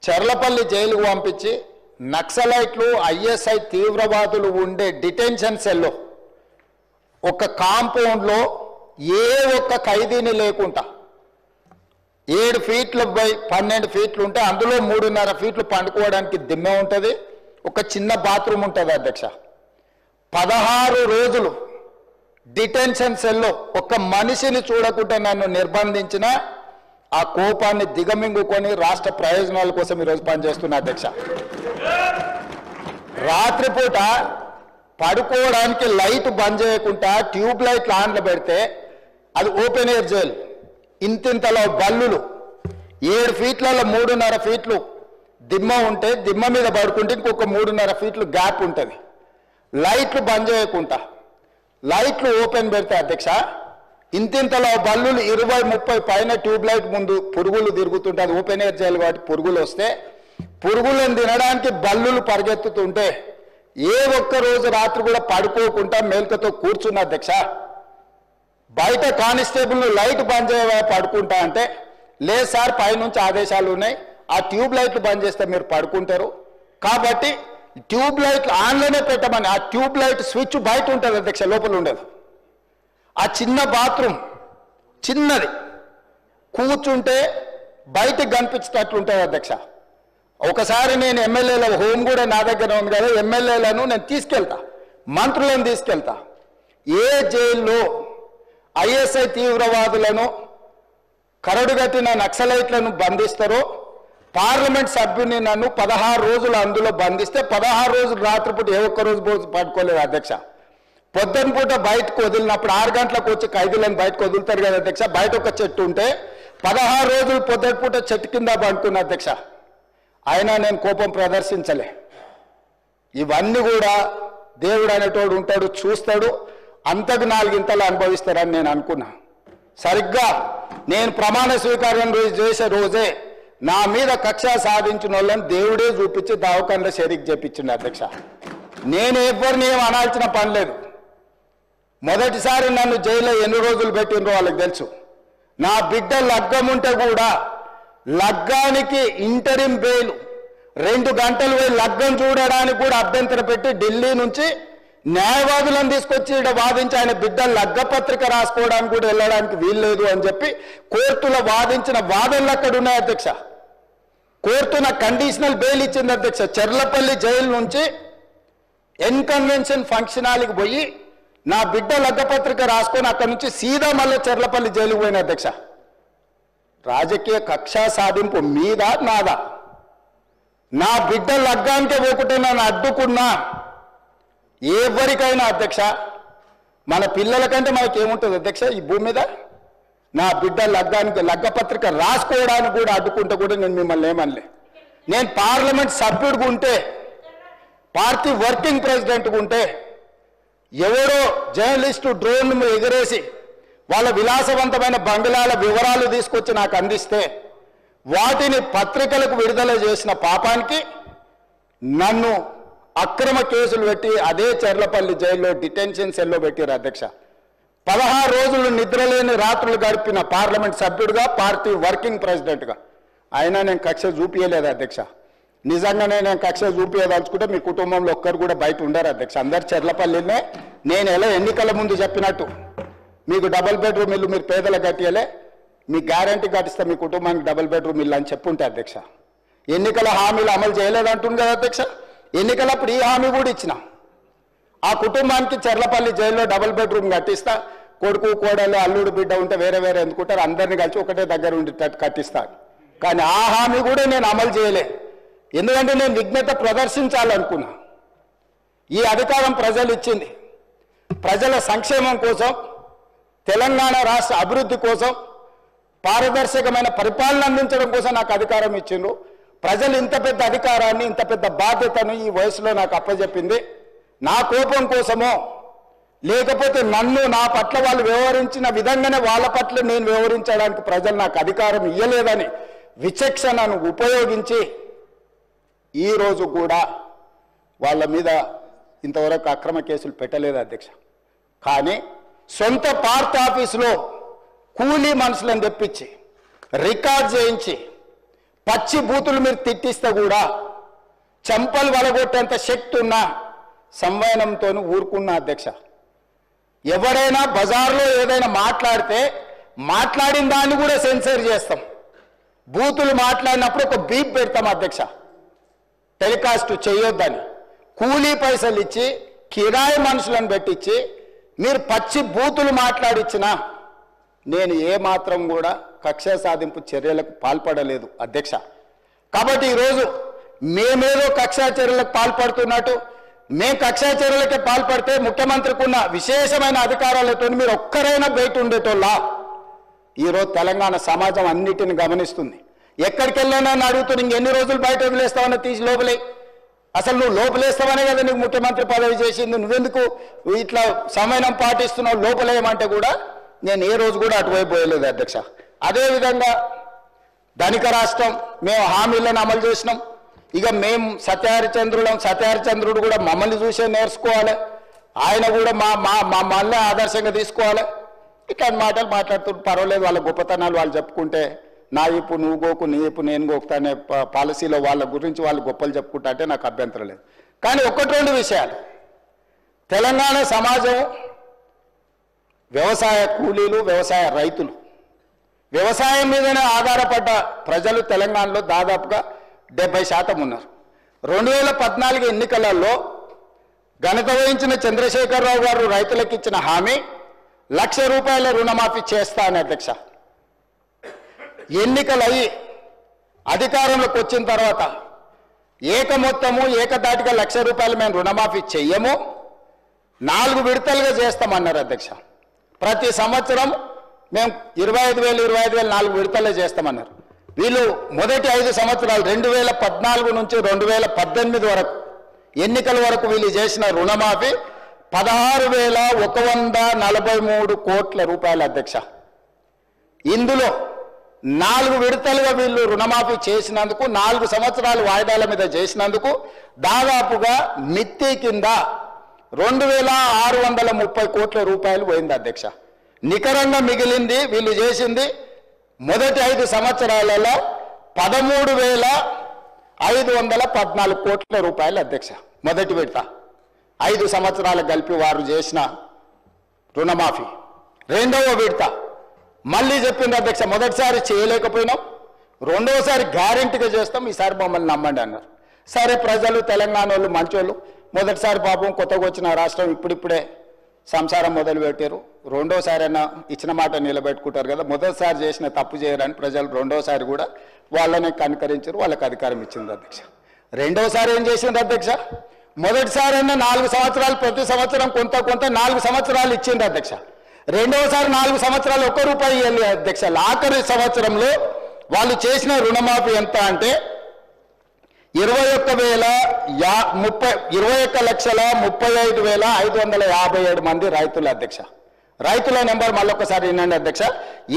చెర్లపల్లి జైలుకు పంపించి నక్సలైట్లు ఐఎస్ఐ తీవ్రవాదులు ఉండే డిటెన్షన్ సెల్లో ఒక కాంపౌండ్లో ఏ ఒక్క ఖైదీని లేకుండా 7 ఫీట్ల బై 12 ఫీట్లు ఉంటే అందులో 3.5 ఫీట్లు పండుకోవడానికి దిమ్మె ఉంటుంది, ఒక చిన్న బాత్రూమ్ ఉంటుంది అధ్యక్ష. 16 రోజులు డిటెన్షన్ సెల్లో ఒక్క మనిషిని చూడకుండా నన్ను నిర్బంధించిన ఆ కోపాన్ని దిగమింగుకొని రాష్ట్ర ప్రయోజనాల కోసం ఈరోజు పనిచేస్తున్నా అధ్యక్ష. రాత్రిపూట పడుకోవడానికి లైట్ బంద్ చేయకుండా ట్యూబ్ లైట్లు ఆన్లో పెడితే అది ఓపెన్ ఎయిర్ జైలు, ఇంతింతలో బల్లులు 7 ఫీట్లలో 3.5 ఫీట్లు దిమ్మ ఉంటే దిమ్మ మీద పడుకుంటే ఇంకొక 3.5 ఫీట్లు గ్యాప్ ఉంటుంది. లైట్లు బంద్ చేయకుండా లైట్లు ఓపెన్ పెడితే అధ్యక్ష ఇంతింతలో బల్లులు 20-30 పైన ట్యూబ్ లైట్ ముందు పురుగులు తిరుగుతుంటే అది ఓపెన్ ఎయిర్ జైలు కాబట్టి పురుగులు వస్తే పురుగులను తినడానికి బల్లులు పరిగెత్తుతుంటే ఏ ఒక్క రోజు రాత్రి కూడా పడుకోకుండా మేల్కతో కూర్చున్న అధ్యక్ష. బయట కానిస్టేబుల్ లైట్ బంద్ చేయవా పడుకుంటా అంటే లేదు సార్ పైనుంచి ఆదేశాలు ఉన్నాయి, ఆ ట్యూబ్ లైట్లు బంద్ చేస్తే మీరు పడుకుంటారు కాబట్టి ట్యూబ్ లైట్లు ఆన్లోనే పెట్టమని. ఆ ట్యూబ్ లైట్ స్విచ్ బయట ఉంటుంది అధ్యక్ష, లోపల ఉండదు. ఆ చిన్న బాత్రూమ్ చిన్నది, కూర్చుంటే బయటకు కనిపించేటట్లుంటుంది అధ్యక్ష. ఒకసారి నేను ఎమ్మెల్యేల హోమ్ కూడా నా దగ్గర ఉంది కదా, ఎమ్మెల్యేలను నేను తీసుకెళ్తా, మంత్రులను తీసుకెళ్తా. ఏ జైల్లో ఐఎస్ఐ తీవ్రవాదులను కరడుగట్టిన నక్సలైట్లను బంధిస్తారో పార్లమెంట్ సభ్యుని నన్ను 16 రోజులు అందులో బంధిస్తే 16 రోజులు రాత్రిపూట ఏ ఒక్క రోజు పడుకోలేదు అధ్యక్ష. పొద్దున పూట బయటకు వదిలినప్పుడు 6 గంటలకు వచ్చి ఖైదీలను బయటకు వదులుతారు కదా అధ్యక్ష, బయట ఒక చెట్టు ఉంటే 16 రోజులు పొద్దున పూట చెట్టు కింద పడుకున్న అధ్యక్ష. అయినా నేను కోపం ప్రదర్శించలే. ఇవన్నీ కూడా దేవుడు అనేటోడు ఉంటాడు, చూస్తాడు, అంతకు 4 ఇంతలు అనుభవిస్తారని నేను అనుకున్నా. సరిగ్గా నేను ప్రమాణ స్వీకారం చేసే రోజే నా మీద కక్ష సాధించిన వాళ్ళని దేవుడే చూపించి దవాఖానలో షరీక్ చేపించిండు అధ్యక్ష. నేను ఎవరిని ఏం అనాల్సిన పని లేదు. మొదటిసారి నన్ను జైల్లో ఎన్ని రోజులు పెట్టినరో వాళ్ళకి తెలుసు. నా బిడ్డ లగ్గం ఉంటే కూడా లగ్గానికి ఇంటరిం బెయిల్ 2 గంటలు పోయి లగ్గం చూడడానికి కూడా అభ్యంతరం పెట్టి ఢిల్లీ నుంచి న్యాయవాదులను తీసుకొచ్చి ఇక్కడ వాదించి ఆయన బిడ్డ లగ్గపత్రిక రాసుకోవడానికి కూడా వెళ్ళడానికి వీల్లేదు అని చెప్పి కోర్టులో వాదించిన వాదనలు అక్కడ ఉన్నాయి అధ్యక్ష. కోర్టు నాకు కండిషనల్ బెయిల్ ఇచ్చింది అధ్యక్ష. చెర్లపల్లి జైలు నుంచి ఎన్కన్వెన్షన్ ఫంక్షన్ హాల్కి పోయి నా బిడ్డ లగ్గపత్రిక రాసుకొని అక్కడ నుంచి సీదా మళ్ళీ చెర్లపల్లి జైలుకు పోయిన అధ్యక్ష. రాజకీయ కక్షా సాధింపు మీద నాదా? నా బిడ్డ లగ్గానికే పోకుంటే నన్ను అడ్డుకున్నా ఎవరికైనా అధ్యక్ష, మన పిల్లల కంటే మనకేముంటుంది అధ్యక్ష ఈ భూమి మీద? నా బిడ్డ లగ్గానికి లగ్గపత్రిక రాసుకోవడానికి కూడా అడ్డుకుంటే కూడా నేను మిమ్మల్ని ఏమనలే. నేను పార్లమెంట్ సభ్యుడిగా ఉంటే, పార్టీ వర్కింగ్ ప్రెసిడెంట్గా ఉంటే ఎవరో జర్నలిస్టు డ్రోన్ ఎగిరేసి వాళ్ళ విలాసవంతమైన బంగ్లాల వివరాలు తీసుకొచ్చి నాకు అందిస్తే వాటిని పత్రికలకు విడుదల చేసిన పాపానికి నన్ను అక్రమ కేసులు పెట్టి అదే చెర్లపల్లి జైల్లో డిటెన్షన్ సెల్లో పెట్టారు అధ్యక్ష. 16 రోజులు నిద్రలేని రాత్రులు గడిపిన పార్లమెంట్ సభ్యుడిగా, పార్టీ వర్కింగ్ ప్రెసిడెంట్గా అయినా నేను కక్ష చూపించలేదు అధ్యక్ష. నిజంగానే నేను కక్ష చూపించదలుచుకుంటే మీ కుటుంబంలో ఒక్కరు కూడా బయట ఉండరు అధ్యక్ష. అందరు చెర్లపల్లినే. నేను ఎలా ఎన్నికల ముందు చెప్పినట్టు మీకు డబుల్ బెడ్రూమ్ ఇల్లు మీరు పేదలకు కట్టియలే, మీ గ్యారంటీ కట్టిస్తే మీ కుటుంబానికి డబుల్ బెడ్రూమ్ ఇల్లు అని చెప్పుంటే అధ్యక్ష. ఎన్నికల హామీలు అమలు చేయలేదంటుంది కదా అధ్యక్ష. ఎన్నికలప్పుడు ఈ హామీ కూడా ఇచ్చిన. ఆ కుటుంబానికి చెర్లపల్లి జైల్లో డబుల్ బెడ్రూమ్ కట్టిస్తా, కొడుకు కోడలు అల్లుడు బిడ్డ ఉంటే వేరే వేరే ఎందుకుంటారు, అందరినీ కలిసి ఒకటే దగ్గర ఉండేటట్టు కట్టిస్తా. కానీ ఆ హామీ కూడా నేను అమలు చేయలే. ఎందుకంటే నేను విఘ్నత ప్రదర్శించాలనుకున్నా. ఈ అధికారం ప్రజలు ఇచ్చింది ప్రజల సంక్షేమం కోసం, తెలంగాణ రాష్ట్ర అభివృద్ధి కోసం, పారదర్శకమైన పరిపాలన అందించడం కోసం నాకు అధికారం ఇచ్చిండ్రు. ప్రజలు ఇంత పెద్ద అధికారాన్ని, ఇంత పెద్ద బాధ్యతను ఈ వయసులో నాకు అప్పచెప్పింది నా కోపం కోసమో, లేకపోతే నన్ను నా పట్ల వాళ్ళు వ్యవహరించిన విధంగానే వాళ్ళ పట్ల నేను వ్యవహరించడానికి ప్రజలు నాకు అధికారం ఇవ్వలేదని విచక్షణను ఉపయోగించి ఈరోజు కూడా వాళ్ళ మీద ఇంతవరకు అక్రమ కేసులు పెట్టలేదు అధ్యక్ష. కానీ సొంత పార్టీ ఆఫీసులో కూలీ మనుషులను తెప్పించి రికార్డ్ చేయించి పచ్చి బూతులు మీరు తిట్టిస్తే కూడా చెంపలు వలగొట్టేంత శక్తి ఉన్న సంవయనంతో ఊరుకున్న అధ్యక్ష. ఎవరైనా బజార్లో ఏదైనా మాట్లాడితే మాట్లాడిన దాన్ని కూడా సెన్సర్ చేస్తాం. బూతులు మాట్లాడినప్పుడు ఒక బీప్ పెడతాం అధ్యక్ష, టెలికాస్ట్ చేయొద్దని. కూలీ పైసలు ఇచ్చి కిరాయి మనుషులను పెట్టించి మీరు పచ్చి బూతులు మాట్లాడిచ్చినా నేను ఏమాత్రం కూడా కక్ష సాధింపు చర్యలకు పాల్పడలేదు అధ్యక్ష. కాబట్టి ఈరోజు మేమేదో కక్షా చర్యలకు పాల్పడుతున్నట్టు, మేము కక్షా చర్యలకే పాల్పడితే ముఖ్యమంత్రికి ఉన్న విశేషమైన అధికారాలతో మీరు ఒక్కరైనా బయట ఉండేటోళ్ళ. ఈరోజు తెలంగాణ సమాజం అన్నిటిని గమనిస్తుంది. ఎక్కడికి వెళ్ళానని అడుగుతున్నా, ఇంకెన్ని రోజులు బయట వదిలేస్తావని తీసి లోపలే. అసలు నువ్వు లోపలేస్తావనే కదా నీకు ముఖ్యమంత్రి పదవి చేసింది, నువ్వెందుకు ఇట్లా సమయం పాటిస్తున్నావు లోపలేయమంటే కూడా నేను ఏ రోజు కూడా అటువైపు పోయలేదు అధ్యక్ష. అదేవిధంగా ధనిక రాష్ట్రం, మేము హామీలను అమలు చేసినాం. ఇక మేము సత్యహరిచంద్రుడు కూడా మమ్మల్ని చూసే నేర్చుకోవాలి, ఆయన కూడా మళ్ళీ ఆదర్శంగా తీసుకోవాలి. ఇట్లాంటి మాటలు మాట్లాడుతుంటే పర్వాలేదు, వాళ్ళ గొప్పతనాలు వాళ్ళు చెప్పుకుంటే, నా ఇప్పు నువ్వు గోకు నీ ఇప్పు నేను గోకుతా అనే పాలసీలో వాళ్ళ గురించి వాళ్ళు గొప్పలు చెప్పుకుంటా అంటే నాకు అభ్యంతరం లేదు. కానీ ఒకటి రెండు విషయాలు, తెలంగాణ సమాజం వ్యవసాయ కూలీలు, వ్యవసాయ రైతులు, వ్యవసాయం మీదనే ఆధారపడ్డ ప్రజలు తెలంగాణలో దాదాపుగా 70% ఉన్నారు. 2014 ఎన్నికలలో ఘనత వహించిన చంద్రశేఖరరావు గారు రైతులకు ఇచ్చిన హామీ ₹1,00,000 రుణమాఫీ చేస్తా అని అధ్యక్ష. ఎన్నికలయ్యి అధికారంలోకి వచ్చిన తర్వాత ఏకమొత్తము ఏకదాటిగా ₹1,00,000 మేము రుణమాఫీ చెయ్యము, 4 విడతలుగా చేస్తామన్నారు అధ్యక్ష. ప్రతి సంవత్సరం మేము 25,000 4 విడతలే చేస్తామన్నారు. వీళ్ళు మొదటి 5 సంవత్సరాలు 2014 నుంచి 2018 వరకు ఎన్నికల వరకు వీళ్ళు చేసిన రుణమాఫీ ₹16,143 కోట్ల అధ్యక్ష. ఇందులో 4 విడతలుగా వీళ్ళు రుణమాఫీ చేసినందుకు, 4 సంవత్సరాలు వాయిదాల మీద చేసినందుకు దాదాపుగా మిత్తి కింద ₹2,630 కోట్ల పోయింది అధ్యక్ష. నికరంగా మిగిలింది వీళ్ళు చేసింది మొదటి 5 సంవత్సరాలలో ₹13,514 కోట్ల అధ్యక్ష. మొదటి విడత 5 సంవత్సరాలకు కలిపి వారు చేసిన రుణమాఫీ. రెండవ విడత మళ్ళీ చెప్పింది అధ్యక్ష, మొదటిసారి చేయలేకపోయినాం, రెండవసారి గ్యారెంటీగా చేస్తాం, ఈసారి మమ్మల్ని నమ్మండి అన్నారు. సరే, ప్రజలు తెలంగాణ వాళ్ళు మంచోళ్ళు, మొదటిసారి పాపం కొత్తగా వచ్చిన రాష్ట్రం ఇప్పుడిప్పుడే సంసారం మొదలు పెట్టారు, రెండోసారైనా ఇచ్చిన మాట నిలబెట్టుకుంటారు కదా, మొదటిసారి చేసిన తప్పు చేయరని ప్రజలు రెండోసారి కూడా వాళ్ళని కనుకరించారు, వాళ్ళకి అధికారం ఇచ్చింది అధ్యక్ష. రెండోసారి ఏం చేసింది అధ్యక్ష, మొదటిసారైనా 4 సంవత్సరాలు ప్రతి సంవత్సరం కొంత 4 సంవత్సరాలు ఇచ్చింది అధ్యక్ష. రెండవసారి 4 సంవత్సరాలు ₹1 ఇవ్వాలి అధ్యక్ష. ఆఖరి సంవత్సరంలో వాళ్ళు చేసిన రుణమాఫీ ఎంత అంటే 21,35,557 మంది రైతులు అధ్యక్ష. రైతుల నెంబర్ మళ్ళొకసారి వినండి అధ్యక్ష,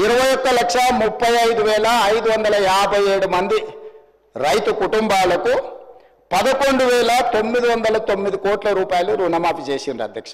21,35,557 మంది రైతు కుటుంబాలకు ₹11,909 కోట్ల రుణమాఫీ చేసిండ్రు అధ్యక్ష.